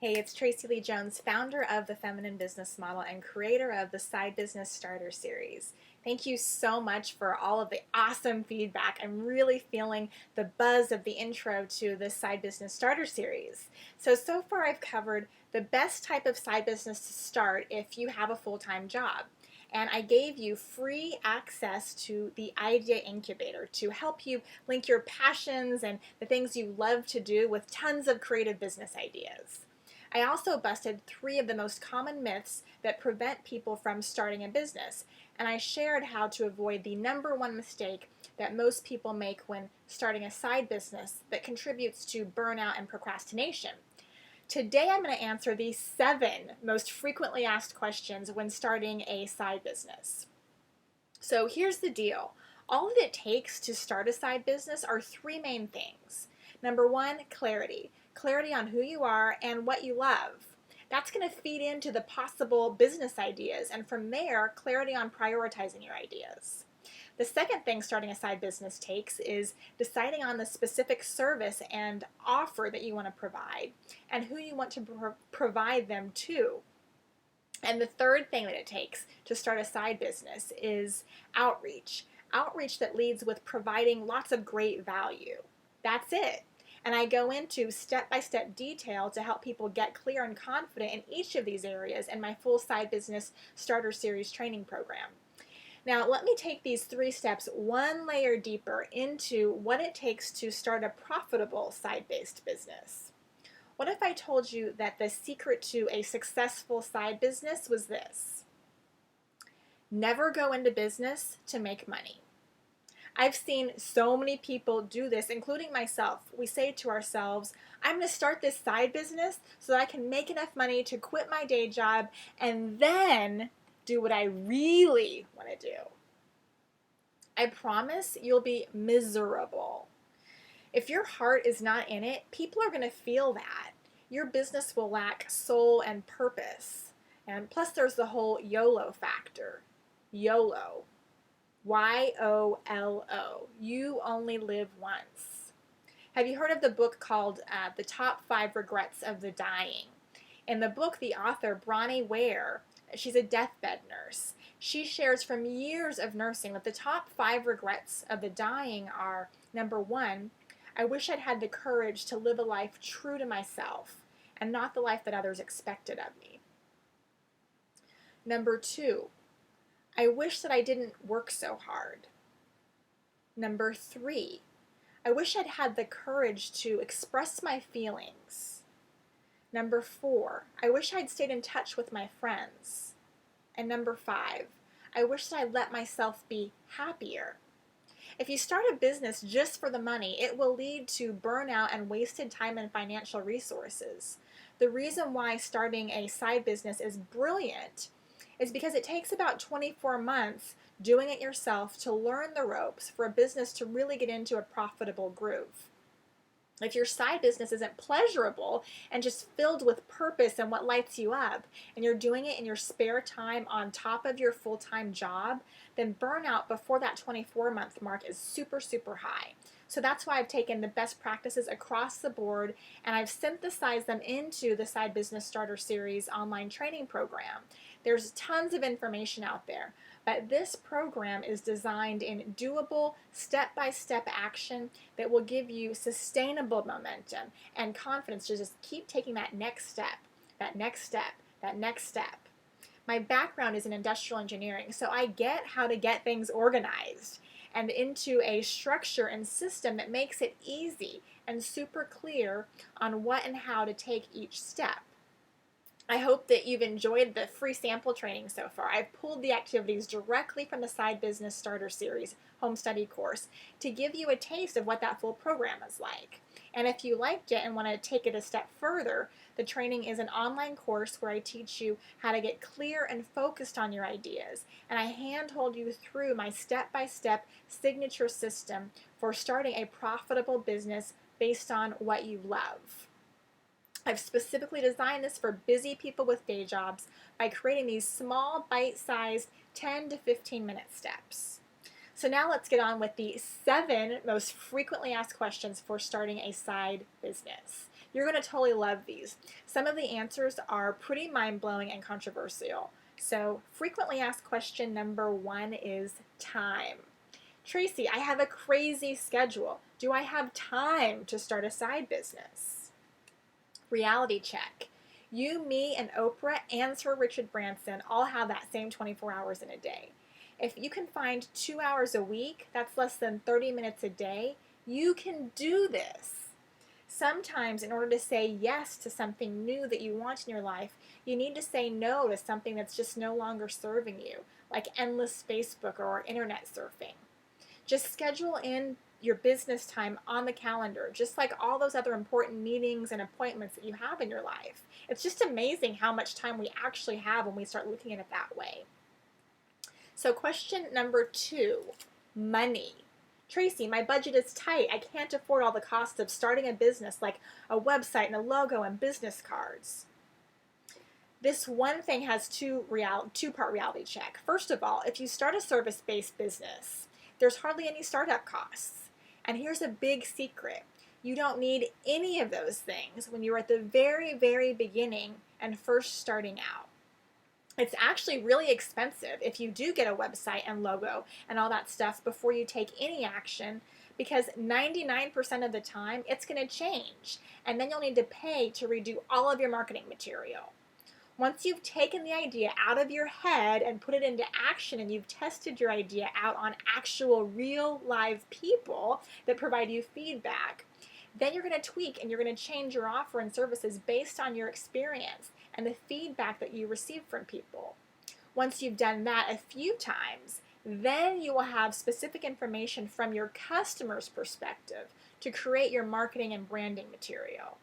Hey, it's Tracy Lee Jones, founder of the Feminine Business Model and creator of the Side Business Starter Series. Thank you so much for all of the awesome feedback. I'm really feeling the buzz of the intro to the Side Business Starter Series. So far I've covered the best type of side business to start if you have a full-time job. And I gave you free access to the Idea Incubator to help you link your passions and the things you love to do with tons of creative business ideas. I also busted 3 of the most common myths that prevent people from starting a business, and I shared how to avoid the #1 mistake that most people make when starting a side business that contributes to burnout and procrastination. Today I'm going to answer the 7 most frequently asked questions when starting a side business. So here's the deal. All that it takes to start a side business are 3 main things. #1, clarity. Clarity on who you are and what you love. That's going to feed into the possible business ideas, and from there, clarity on prioritizing your ideas. The second thing starting a side business takes is deciding on the specific service and offer that you want to provide and who you want to provide them to. And the third thing that it takes to start a side business is outreach. Outreach that leads with providing lots of great value. That's it. And I go into step-by-step detail to help people get clear and confident in each of these areas in my full Side Business Starter Series training program. Now, let me take these 3 steps one layer deeper into what it takes to start a profitable side-based business. What if I told you that the secret to a successful side business was this? Never go into business to make money. I've seen so many people do this, including myself. We say to ourselves, I'm going to start this side business so that I can make enough money to quit my day job and then do what I really want to do. I promise you'll be miserable. If your heart is not in it, people are going to feel that. Your business will lack soul and purpose. And plus there's the whole YOLO factor. YOLO. YOLO. You only live once. Have you heard of the book called The Top 5 Regrets of the Dying? In the book, the author, Bronnie Ware, she's a deathbed nurse. She shares from years of nursing that the top 5 regrets of the dying are, #1, I wish I'd had the courage to live a life true to myself and not the life that others expected of me. #2, I wish that I didn't work so hard. #3, I wish I'd had the courage to express my feelings. #4, I wish I'd stayed in touch with my friends. And #5, I wish that I'd let myself be happier. If you start a business just for the money, it will lead to burnout and wasted time and financial resources. The reason why starting a side business is brilliant is because it takes about 24 months doing it yourself to learn the ropes for a business to really get into a profitable groove. If your side business isn't pleasurable and just filled with purpose and what lights you up, and you're doing it in your spare time on top of your full-time job, then burnout before that 24-month mark is super, super high. So that's why I've taken the best practices across the board and I've synthesized them into the Side Business Starter Series online training program. There's tons of information out there, but this program is designed in doable, step-by-step action that will give you sustainable momentum and confidence to just keep taking that next step, that next step, that next step. My background is in industrial engineering, so I get how to get things organized and into a structure and system that makes it easy and super clear on what and how to take each step. I hope that you've enjoyed the free sample training so far. I've pulled the activities directly from the Side Business Starter Series home study course to give you a taste of what that full program is like. And if you liked it and want to take it a step further, the training is an online course where I teach you how to get clear and focused on your ideas. And I handhold you through my step-by-step signature system for starting a profitable business based on what you love. I've specifically designed this for busy people with day jobs by creating these small bite-sized 10 to 15 minute steps. So now let's get on with the 7 most frequently asked questions for starting a side business. You're going to totally love these. Some of the answers are pretty mind-blowing and controversial. So frequently asked question number 1 is time. Tracy, I have a crazy schedule. Do I have time to start a side business? Reality check. You, me, and Oprah and Sir Richard Branson all have that same 24 hours in a day. If you can find 2 hours a week, that's less than 30 minutes a day, you can do this. Sometimes in order to say yes to something new that you want in your life, you need to say no to something that's just no longer serving you, like endless Facebook or internet surfing. Just schedule in your business time on the calendar, just like all those other important meetings and appointments that you have in your life. It's just amazing how much time we actually have when we start looking at it that way. So question number 2, money. Tracy, my budget is tight. I can't afford all the costs of starting a business like a website and a logo and business cards. This one thing has two-part reality check. First of all, if you start a service-based business, there's hardly any startup costs. And here's a big secret. You don't need any of those things when you're at the very, very beginning and first starting out. It's actually really expensive if you do get a website and logo and all that stuff before you take any action, because 99% of the time it's going to change, and then you'll need to pay to redo all of your marketing material. Once you've taken the idea out of your head and put it into action, and you've tested your idea out on actual real live people that provide you feedback, then you're going to tweak and you're going to change your offer and services based on your experience and the feedback that you receive from people. Once you've done that a few times, then you will have specific information from your customer's perspective to create your marketing and branding material.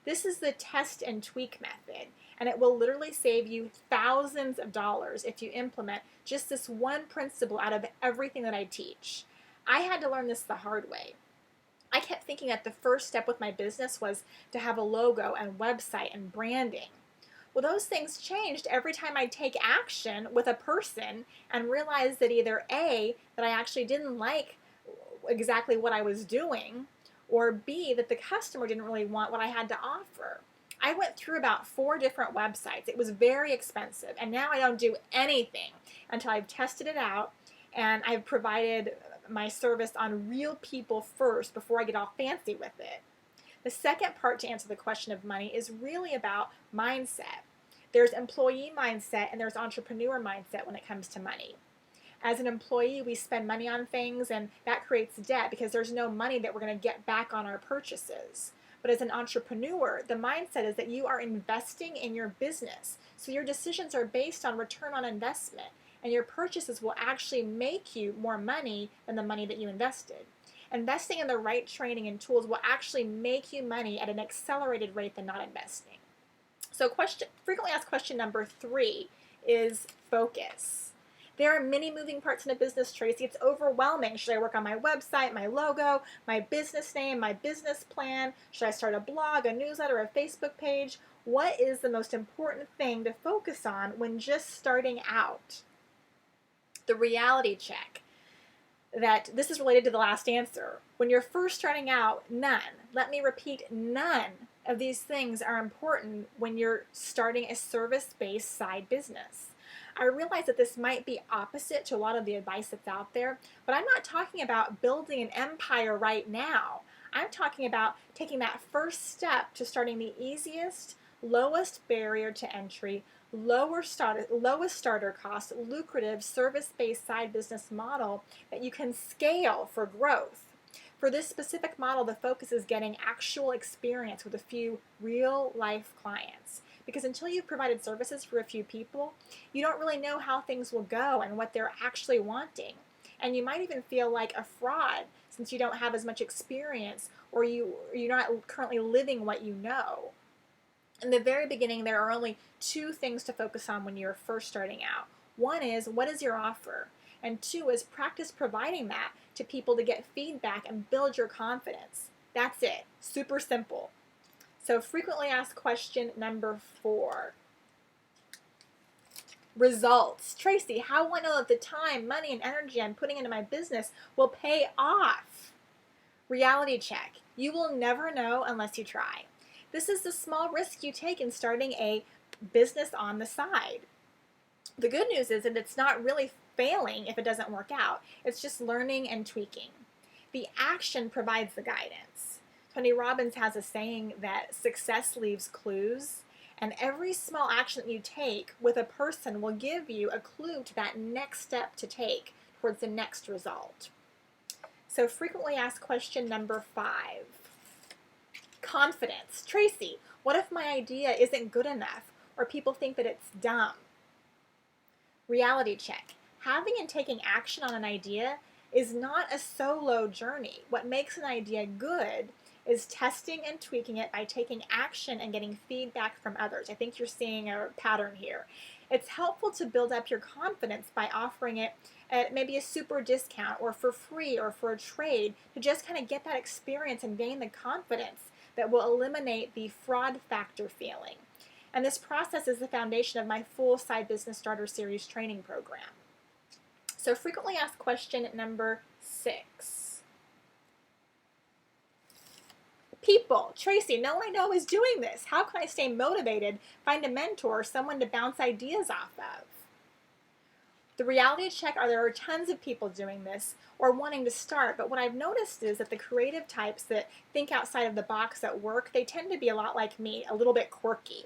This is the test and tweak method, and it will literally save you thousands of dollars if you implement just this one principle out of everything that I teach. I had to learn this the hard way. I kept thinking that the first step with my business was to have a logo and website and branding. Well, those things changed every time I take action with a person and realized that either A, that I actually didn't like exactly what I was doing, or B, that the customer didn't really want what I had to offer. I went through about 4 different websites. It was very expensive, and now I don't do anything until I've tested it out and I've provided my service on real people first before I get all fancy with it. The second part to answer the question of money is really about mindset. There's employee mindset and there's entrepreneur mindset when it comes to money. As an employee, we spend money on things, and that creates debt because there's no money that we're going to get back on our purchases. But as an entrepreneur, the mindset is that you are investing in your business. So your decisions are based on return on investment, and your purchases will actually make you more money than the money that you invested. Investing in the right training and tools will actually make you money at an accelerated rate than not investing. So frequently asked question number 3 is focus. There are many moving parts in a business, Tracy. It's overwhelming. Should I work on my website, my logo, my business name, my business plan? Should I start a blog, a newsletter, a Facebook page? What is the most important thing to focus on when just starting out? The reality check. That this is related to the last answer. When you're first starting out, none. Let me repeat, none of these things are important when you're starting a service-based side business. I realize that this might be opposite to a lot of the advice that's out there, but I'm not talking about building an empire right now. I'm talking about taking that first step to starting the easiest, lowest barrier to entry, lowest starter cost, lucrative service-based side business model that you can scale for growth. For this specific model, the focus is getting actual experience with a few real-life clients. Because until you've provided services for a few people, you don't really know how things will go and what they're actually wanting. And you might even feel like a fraud since you don't have as much experience, or you're not currently living what you know. In the very beginning, there are only 2 things to focus on when you're first starting out. One is, what is your offer? And 2 is, practice providing that to people to get feedback and build your confidence. That's it. Super simple. So frequently asked question number 4. Results. Tracy, how will I know that the time, money, and energy I'm putting into my business will pay off? Reality check. You will never know unless you try. This is the small risk you take in starting a business on the side. The good news is that it's not really failing if it doesn't work out. It's just learning and tweaking. The action provides the guidance. Tony Robbins has a saying that success leaves clues, and every small action that you take with a person will give you a clue to that next step to take towards the next result. So frequently asked question number 5. Confidence. Tracy, what if my idea isn't good enough or people think that it's dumb? Reality check. Having and taking action on an idea is not a solo journey. What makes an idea good is testing and tweaking it by taking action and getting feedback from others. I think you're seeing a pattern here. It's helpful to build up your confidence by offering it at maybe a super discount or for free or for a trade to just kind of get that experience and gain the confidence that will eliminate the fraud factor feeling. And this process is the foundation of my full Side Business Starter Series training program. So frequently asked question number 6. People. Tracy, no one I know is doing this. How can I stay motivated, find a mentor, or someone to bounce ideas off of? The reality check are there are tons of people doing this or wanting to start, but what I've noticed is that the creative types that think outside of the box at work, they tend to be a lot like me, a little bit quirky.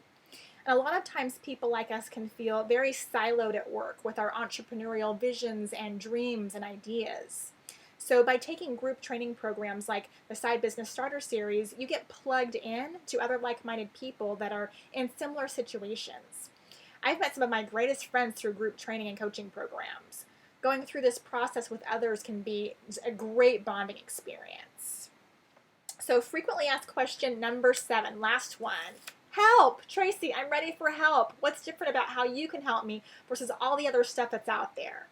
And a lot of times people like us can feel very siloed at work with our entrepreneurial visions and dreams and ideas. So by taking group training programs like the Side Business Starter Series, you get plugged in to other like-minded people that are in similar situations. I've met some of my greatest friends through group training and coaching programs. Going through this process with others can be a great bonding experience. So frequently asked question number 7, last one. Help! Tracy, I'm ready for help. What's different about how you can help me versus all the other stuff that's out there?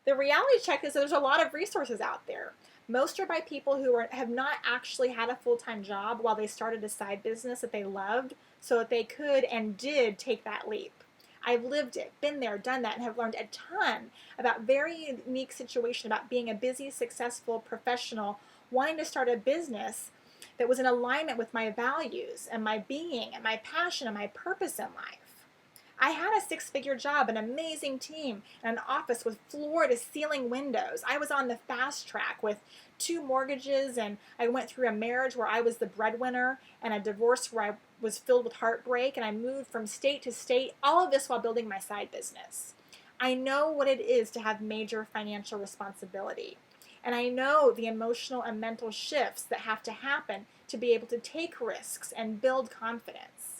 The reality check is that there's a lot of resources out there. Most are by people who have not actually had a full-time job while they started a side business that they loved so that they could and did take that leap. I've lived it, been there, done that, and have learned a ton about very unique situation about being a busy, successful professional wanting to start a business that was in alignment with my values and my being and my passion and my purpose in life. I had a 6-figure job, an amazing team, and an office with floor-to-ceiling windows. I was on the fast track with 2 mortgages, and I went through a marriage where I was the breadwinner and a divorce where I was filled with heartbreak, and I moved from state to state, all of this while building my side business. I know what it is to have major financial responsibility, and I know the emotional and mental shifts that have to happen to be able to take risks and build confidence.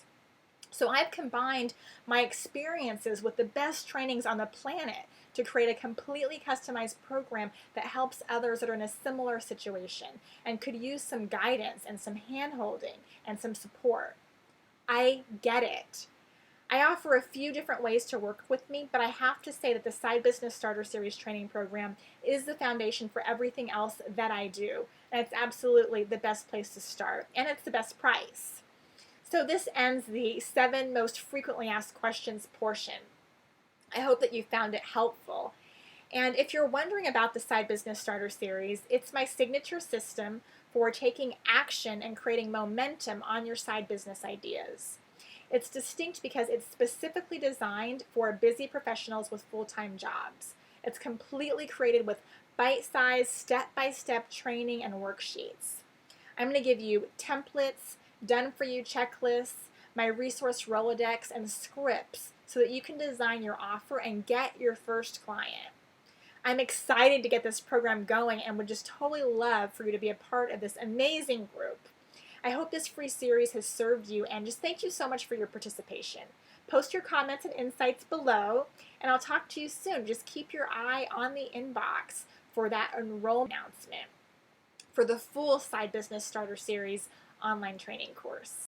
So I've combined my experiences with the best trainings on the planet to create a completely customized program that helps others that are in a similar situation and could use some guidance and some hand-holding and some support. I get it. I offer a few different ways to work with me, but I have to say that the Side Business Starter Series training program is the foundation for everything else that I do. And it's absolutely the best place to start, and it's the best price. So this ends the 7 most frequently asked questions portion. I hope that you found it helpful. And if you're wondering about the Side Business Starter Series, it's my signature system for taking action and creating momentum on your side business ideas. It's distinct because it's specifically designed for busy professionals with full-time jobs. It's completely created with bite-sized, step-by-step training and worksheets. I'm going to give you templates, done-for-you checklists, my resource Rolodex, and scripts so that you can design your offer and get your first client. I'm excited to get this program going and would just totally love for you to be a part of this amazing group. I hope this free series has served you, and just thank you so much for your participation. Post your comments and insights below, and I'll talk to you soon. Just keep your eye on the inbox for that enrollment announcement for the full Side Business Starter Series online training course.